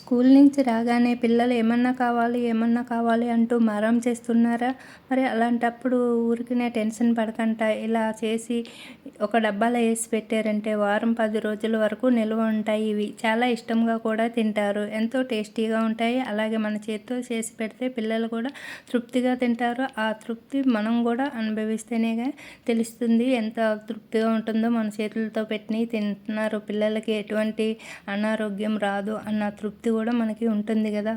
School నుంచి రాగానే పిల్లలు ఏమన్నా కావాలి, ఏమన్నా కావాలి అంటూ మారం చేస్తున్నారా? మరి అలాంటప్పుడు ఊరికనే టెన్షన్ పడకంట ఇలా చేసి ఒక డబ్బాలో వేసి పెట్టారంటే వారం 10 రోజుల వరకు నిల్వ ఉంటాయి. ఇవి చాలా ఇష్టంగా కూడా తింటారు. ఎంతో టేస్టీగా ఉంటాయి. అలాగే మన చేతితో చేసి పెడితే పిల్లలు కూడా తృప్తిగా తింటారు. ఆ తృప్తి మనం కూడా అనుభవిస్తేనే తెలుస్తుంది ఎంత తృప్తిగా ఉంటుందో. మన చేతులతో పెట్టినవి తింటున్నారు, పిల్లలకి ఎటువంటి అనారోగ్యం రాదు అన్న తృప్తి కూడా మనకి ఉంటుంది కదా.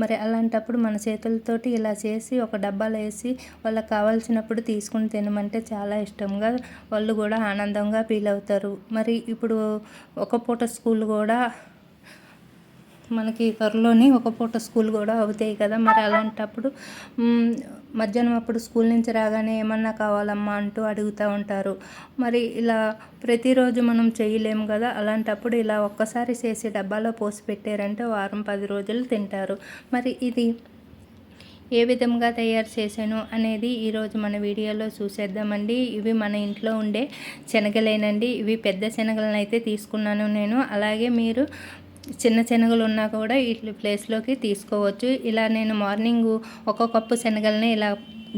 మరి అలాంటప్పుడు మన చేతులతోటి ఇలా చేసి ఒక డబ్బాలో వేసి వాళ్ళకి కావాల్సినప్పుడు తీసుకుని తినమంటే చాలా ఇష్టంగా వాళ్ళు కూడా ఆనందంగా ఫీల్ అవుతారు. మరి ఇప్పుడు ఒక పూట స్కూల్ కూడా మనకి త్వరలోని ఒక పూట స్కూల్ కూడా అవుతాయి కదా. మరి అలాంటప్పుడు మధ్యాహ్నం అప్పుడు స్కూల్ నుంచి రాగానే ఏమన్నా కావాలమ్మా అంటూ అడుగుతూ ఉంటారు. మరి ఇలా ప్రతిరోజు మనం చేయలేము కదా. అలాంటప్పుడు ఇలా ఒక్కసారి చేసి డబ్బాలో పోసి పెట్టారంటే వారం 10 రోజులు తింటారు. మరి ఇది ఏ విధంగా తయారు చేశాను అనేది ఈరోజు మన వీడియోలో చూసేద్దామండి. ఇవి మన ఇంట్లో ఉండే శనగలేనండి. ఇవి పెద్ద శనగలను అయితే తీసుకున్నాను నేను. అలాగే మీరు చిన్న శనగలు ఉన్నా కూడా ఇట్లా ప్లేస్లోకి తీసుకోవచ్చు. ఇలా నేను మార్నింగ్ ఒక కప్పు శనగలని ఇలా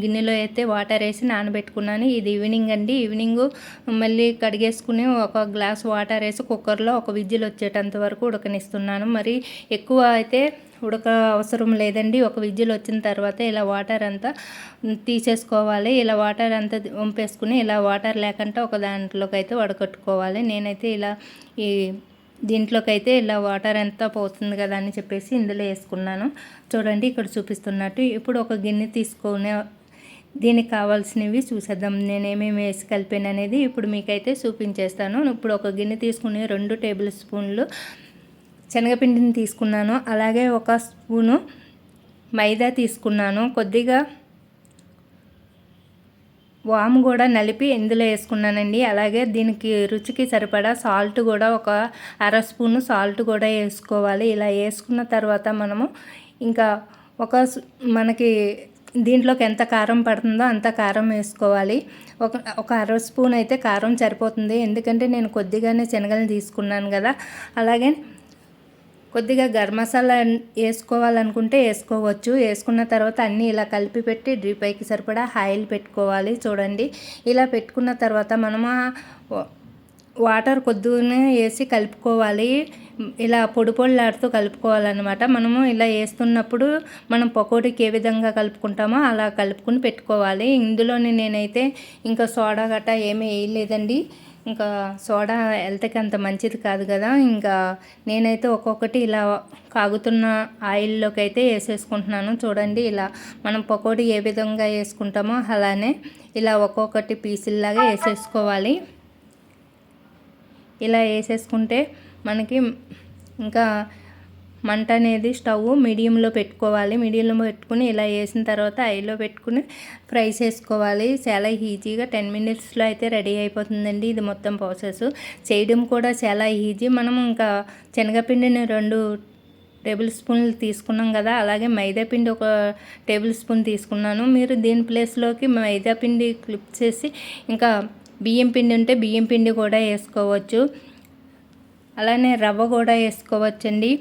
గిన్నెలో అయితే వాటర్ వేసి నానబెట్టుకున్నాను. ఇది ఈవినింగ్ అండి. ఈవినింగ్ మళ్ళీ కడిగేసుకుని ఒక గ్లాస్ వాటర్ వేసి కుక్కర్లో ఒక విజిల్ వచ్చేటంత వరకు ఉడకనిస్తున్నాను. మరి ఎక్కువ అయితే ఉడక అవసరం లేదండి. ఒక విజిల్ వచ్చిన తర్వాత ఇలా వాటర్ అంతా తీసేసుకోవాలి. ఇలా వాటర్ అంతా వంపేసుకుని ఇలా వాటర్ లేకుండా ఒక దాంట్లోకి అయితే వడకట్టుకోవాలి. నేనైతే ఇలా దీంట్లోకి అయితే ఇలా వాటర్ అంతా పోతుంది కదా అని చెప్పేసి ఇందులో వేసుకున్నాను. చూడండి ఇక్కడ చూపిస్తున్నట్టు. ఇప్పుడు ఒక గిన్నె తీసుకొని దీనికి కావాల్సినవి చూసేద్దాం. నేను ఏమేమి వేసి కలిపాను అనేది ఇప్పుడు మీకైతే చూపించేస్తాను. ఇప్పుడు ఒక గిన్నె తీసుకుని 2 టేబుల్ స్పూన్లు శనగపిండిని తీసుకున్నాను. అలాగే 1 స్పూను మైదా తీసుకున్నాను. కొద్దిగా వాము కూడా నలిపి ఇందులో వేసుకున్నానండి. అలాగే దీనికి రుచికి సరిపడా సాల్ట్ కూడా ఒక 1/2 స్పూను సాల్ట్ కూడా వేసుకోవాలి. ఇలా వేసుకున్న తర్వాత మనము ఇంకా మనకి దీంట్లోకి ఎంత కారం పడుతుందో అంత కారం వేసుకోవాలి. ఒక 1/2 స్పూన్ అయితే కారం సరిపోతుంది. ఎందుకంటే నేను కొద్దిగానే శనగలను తీసుకున్నాను కదా. అలాగే కొద్దిగా గరం మసాలా వేసుకోవాలనుకుంటే వేసుకోవచ్చు. వేసుకున్న తర్వాత అన్నీ ఇలా కలిపి పెట్టి డీప్ ఫ్రైకి సరిపడా ఆయిల్ పెట్టుకోవాలి. చూడండి ఇలా పెట్టుకున్న తర్వాత మనము వాటర్ కొద్దిగానే వేసి కలుపుకోవాలి. ఇలా పొడిలాడుతూ కలుపుకోవాలన్నమాట. మనము ఇలా వేస్తున్నప్పుడు మనం పకోడీకి ఏ విధంగా కలుపుకుంటామో అలా కలుపుకుని పెట్టుకోవాలి. ఇందులోని నేనైతే ఇంకా సోడా గట్రా ఏమీ వేయలేదండి. ఇంకా సోడా హెల్త్కి అంత మంచిది కాదు కదా. ఇంకా నేనైతే ఒక్కొక్కటి ఇలా కాగుతున్న ఆయిల్లోకి అయితే వేసేసుకుంటున్నాను. చూడండి ఇలా మనం పకోడీ ఏ విధంగా వేసుకుంటామో అలానే ఇలా ఒక్కొక్కటి పీసుల్లాగా వేసేసుకోవాలి. ఇలా వేసేసుకుంటే మనకి ఇంకా మంట అనేది స్టవ్ మీడియంలో పెట్టుకోవాలి. మీడియంలో పెట్టుకుని ఇలా వేసిన తర్వాత ఆయిల్లో పెట్టుకుని ఫ్రై చేసుకోవాలి. చాలా ఈజీగా 10 మినిట్స్లో అయితే రెడీ అయిపోతుందండి. ఇది మొత్తం ప్రాసెస్ చేయడం కూడా చాలా ఈజీ. మనం ఇంకా శనగపిండిని 2 టేబుల్ స్పూన్లు తీసుకున్నాం కదా. అలాగే మైదాపిండి 1 టేబుల్ స్పూన్ తీసుకున్నాను. మీరు దీని ప్లేస్లోకి మైదాపిండి క్లిప్ చేసి ఇంకా బియ్యం పిండి ఉంటే బియ్యం పిండి కూడా వేసుకోవచ్చు. అలానే రవ్వ కూడా వేసుకోవచ్చండి.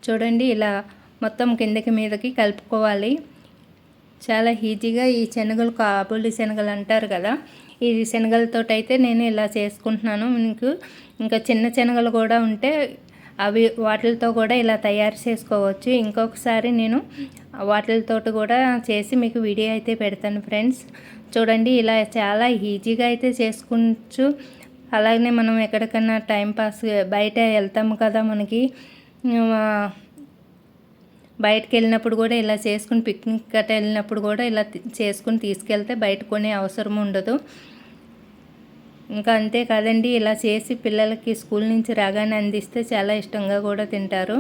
చూడండి ఇలా మొత్తం కిందకి మీదకి కలుపుకోవాలి. చాలా ఈజీగా ఈ శనగలు కాబూలి శనగలు అంటారు కదా, ఈ శనగలతో అయితే నేను ఇలా చేసుకుంటున్నాను. మీకు ఇంకా చిన్న శనగలు కూడా ఉంటే వాటితో కూడా ఇలా తయారు చేసుకోవచ్చు. ఇంకొకసారి నేను వాటితో కూడా చేసి మీకు వీడియో అయితే పెడతాను ఫ్రెండ్స్. చూడండి ఇలా చాలా ఈజీగా అయితే చేసుకోవచ్చు. అలాగే మనం ఎక్కడికన్నా టైంపాస్ బయట వెళ్తాము కదా, మనకి బయటకు వెళ్ళినప్పుడు కూడా ఇలా చేసుకుని పిక్నిక్ గట్రా వెళ్ళినప్పుడు కూడా ఇలా చేసుకుని తీసుకెళ్తే బయట కొనే అవసరం ఉండదు. ఇంకా అంతే కాదండి, ఇలా చేసి పిల్లలకి స్కూల్ నుంచి రాగానే అందిస్తే చాలా ఇష్టంగా కూడా తింటారు.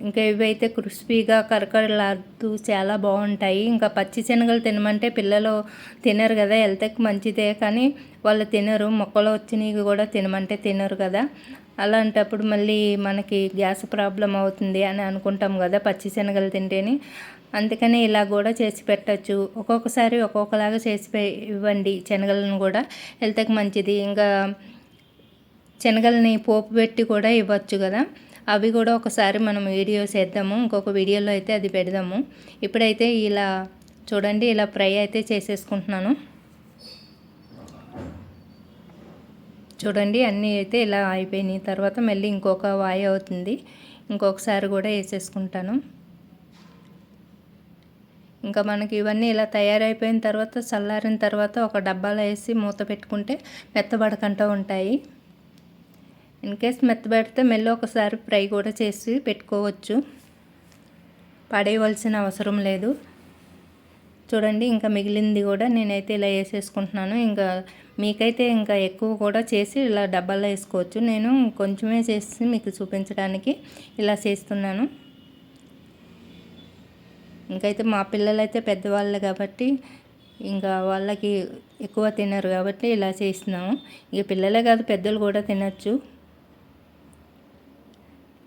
ఇంకా ఇవైతే క్రిస్పీగా కరకరలాడుతూ చాలా బాగుంటాయి. ఇంకా పచ్చి శనగలు తినమంటే పిల్లలు తినరు కదా, హెల్త్కి మంచిదే కానీ వాళ్ళు తినరు. మొక్కలు వచ్చినవి కూడా తినమంటే తినరు కదా. అలాంటప్పుడు మళ్ళీ మనకి గ్యాస్ ప్రాబ్లం అవుతుంది అని అనుకుంటాం కదా పచ్చి శనగలు తింటేనే. అందుకని ఇలా కూడా చేసి పెట్టచ్చు. ఒక్కొక్కసారి ఒక్కొక్కలాగా చేసి ఇవ్వండి. శనగలను కూడా హెల్త్కి మంచిది. ఇంకా శనగల్ని పోపు పెట్టి కూడా ఇవ్వచ్చు కదా. అవి కూడా ఒకసారి మనం వీడియో చేద్దాము, ఇంకొక వీడియోలో అయితే అది పెడదాము. ఇప్పుడైతే ఇలా చూడండి, ఇలా ఫ్రై అయితే చేసేసుకుంటున్నాను. చూడండి అన్నీ అయితే ఇలా అయిపోయినాయి. తర్వాత మళ్ళీ ఇంకొక వాయి అవుతుంది, ఇంకొకసారి కూడా వేసేసుకుంటాను. ఇంకా మనకి ఇవన్నీ ఇలా తయారైపోయిన తర్వాత చల్లారిన తర్వాత ఒక డబ్బాలో వేసి మూత పెట్టుకుంటే మెత్తబడకుండా ఉంటాయి. ఇన్కేస్ మెత్తబడితే మళ్ళీ ఒకసారి ఫ్రై కూడా చేసి పెట్టుకోవచ్చు, పడేయవలసిన అవసరం లేదు. చూడండి ఇంకా మిగిలింది కూడా నేనైతే ఇలా వేసేసుకుంటున్నాను. ఇంకా మీకైతే ఇంకా ఎక్కువ కూడా చేసి ఇలా డబ్బాలో వేసుకోవచ్చు. నేను కొంచెమే చేసి మీకు చూపించడానికి ఇలా చేస్తున్నాను. ఇంకైతే మా పిల్లలైతే పెద్దవాళ్ళు కాబట్టి ఇంకా వాళ్ళకి ఎక్కువ తినరు కాబట్టి ఇలా చేస్తున్నాము. ఇక పిల్లలే కాదు పెద్దలు కూడా తినచ్చు.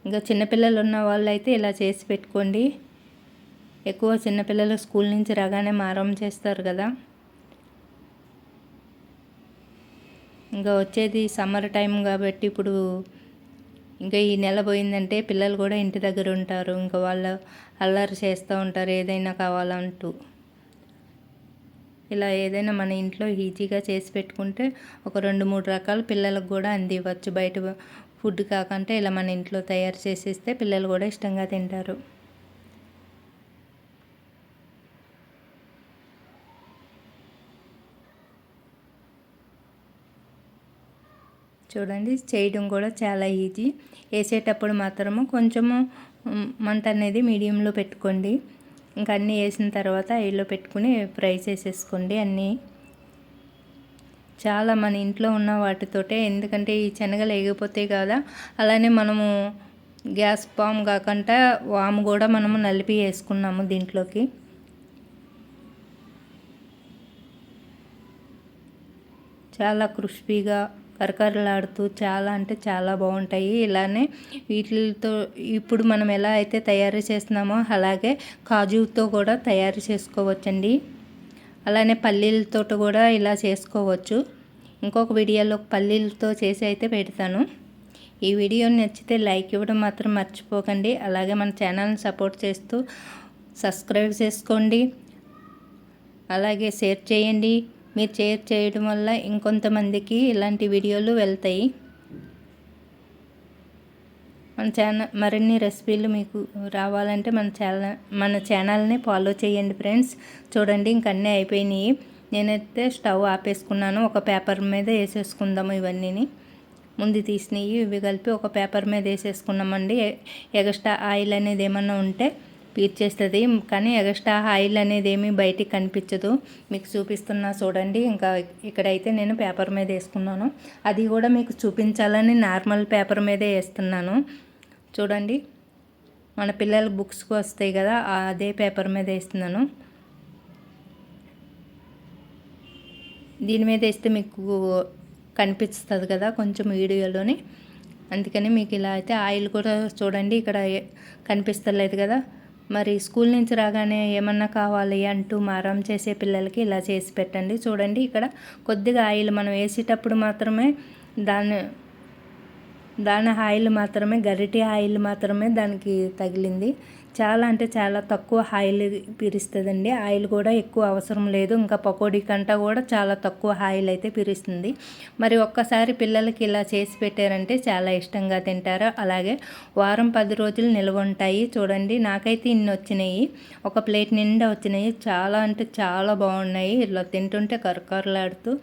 ఇంకా చిన్నపిల్లలు ఉన్న వాళ్ళు అయితే ఇలా చేసి పెట్టుకోండి. ఎక్కువ చిన్నపిల్లలు స్కూల్ నుంచి రాగానే మారం చేస్తారు కదా. ఇంకా వచ్చేది సమ్మర్ టైం కాబట్టి ఇప్పుడు ఇంకా ఈ నెల పోయిందంటే పిల్లలు కూడా ఇంటి దగ్గర ఉంటారు. ఇంకా వాళ్ళు అల్లరి చేస్తూ ఉంటారు ఏదైనా కావాలంటూ. ఇలా ఏదైనా మన ఇంట్లో ఈజీగా చేసి పెట్టుకుంటే ఒక 2-3 రకాల పిల్లలకు కూడా అందివ్వచ్చు. బయట ఫుడ్ కాకుండా ఇలా మన ఇంట్లో తయారు చేసిస్తే పిల్లలు కూడా ఇష్టంగా తింటారు. చూడండి చేయడం కూడా చాలా ఈజీ. వేసేటప్పుడు మాత్రము కొంచెము మంట అనేది మీడియంలో పెట్టుకోండి. ఇంకా అన్నీ వేసిన తర్వాత ఆయిల్లో పెట్టుకుని ఫ్రై చేసేసుకోండి. అన్నీ చాలా మన ఇంట్లో ఉన్న వాటితోటే, ఎందుకంటే ఈ శనగలు వేగిపోతాయి కదా. అలానే మనము గ్యాస్ పామ్ కాకుండా వాము కూడా మనము నలిపి వేసుకున్నాము దీంట్లోకి. చాలా క్రిస్పీగా కరకరలాడుతూ చాలా అంటే చాలా బాగుంటాయి. ఇలానే వీటితో ఇప్పుడు మనం ఎలా అయితే తయారు చేస్తున్నామో అలాగే కాజుతో కూడా తయారు చేసుకోవచ్చండి. అలానే పల్లీలతో కూడా ఇలా చేసుకోవచ్చు. ఇంకొక వీడియోలో పల్లీలతో చేసి అయితే పెడతాను. ఈ వీడియో నచ్చితే లైక్ ఇవ్వడం మాత్రం మర్చిపోకండి. అలాగే మన ఛానల్ని సపోర్ట్ చేస్తూ సబ్స్క్రైబ్ చేసుకోండి, అలాగే షేర్ చేయండి. మీరు షేర్ చేయడం వల్ల ఇంకొంతమందికి ఇలాంటి వీడియోలు వెళ్తాయి. మరిన్ని రెసిపీలు మీకు రావాలంటే మన ఛానల్ని ఫాలో చేయండి ఫ్రెండ్స్. చూడండి ఇంక అన్నీ అయిపోయినాయి. నేనైతే స్టవ్ ఆపేసుకున్నాను. ఒక పేపర్ మీద వేసేసుకుందాము. ఇవన్నీ ముందు తీసినవి ఇవి కలిపి ఒక పేపర్ మీద వేసేసుకున్నామండి. ఎగస్ట్రా ఆయిల్ అనేది ఏమన్నా ఉంటే పీల్చేస్తుంది, కానీ ఎగస్ట్రా ఆయిల్ అనేది ఏమీ బయటికి కనిపించదు. మీకు చూపిస్తున్నా చూడండి. ఇంకా ఇక్కడైతే నేను పేపర్ మీద వేసుకున్నాను. అది కూడా మీకు చూపించాలని నార్మల్ పేపర్ మీదే వేస్తున్నాను. చూడండి మన పిల్లల బుక్స్కి వస్తాయి కదా, అదే పేపర్ మీద వేస్తున్నాను. దీని మీద వేస్తే మీకు కనిపిస్తుంది కదా కొంచెం వీడియోలోని, అందుకని మీకు ఇలా అయితే ఆయిల్ కూడా చూడండి ఇక్కడ కనిపిస్తలేదు కదా. మరి స్కూల్ నుంచి రాగానే ఏమన్నా కావాలి అంటూ మారం చేసే పిల్లలకి ఇలా చేసి పెట్టండి. చూడండి ఇక్కడ కొద్దిగా ఆయిల్ మనం వేసేటప్పుడు మాత్రమే దాని ఆయిల్ మాత్రమే, గరిటె ఆయిల్ మాత్రమే దానికి తగిలింది. చాలా అంటే చాలా తక్కువ ఆయిల్ పీరుస్తుందండి. ఆయిల్ కూడా ఎక్కువ అవసరం లేదు. ఇంకా పకోడీ కంటా కూడా చాలా తక్కువ ఆయిల్ అయితే పీరుస్తుంది. మరి ఒక్కసారి పిల్లలకి ఇలా చేసి పెట్టారంటే చాలా ఇష్టంగా తింటారు. అలాగే వారం 10 రోజులు నిల్వ ఉంటాయి. చూడండి నాకైతే ఇన్ని వచ్చినాయి, ఒక ప్లేట్ నిండా వచ్చినాయి. చాలా అంటే చాలా బాగున్నాయి. ఇలా తింటుంటే కరకరలాడుతూ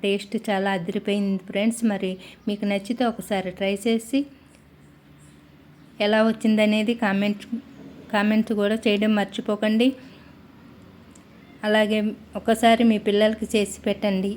టేస్ట్ చాలా అదిరిపోయింది ఫ్రెండ్స్. మరి మీకు నచ్చితే ఒకసారి ట్రై చేసి ఎలా వచ్చిందనేది కామెంట్ కూడా చేయడం మర్చిపోకండి. అలాగే ఒకసారి మీ పిల్లలకి చేసి పెట్టండి.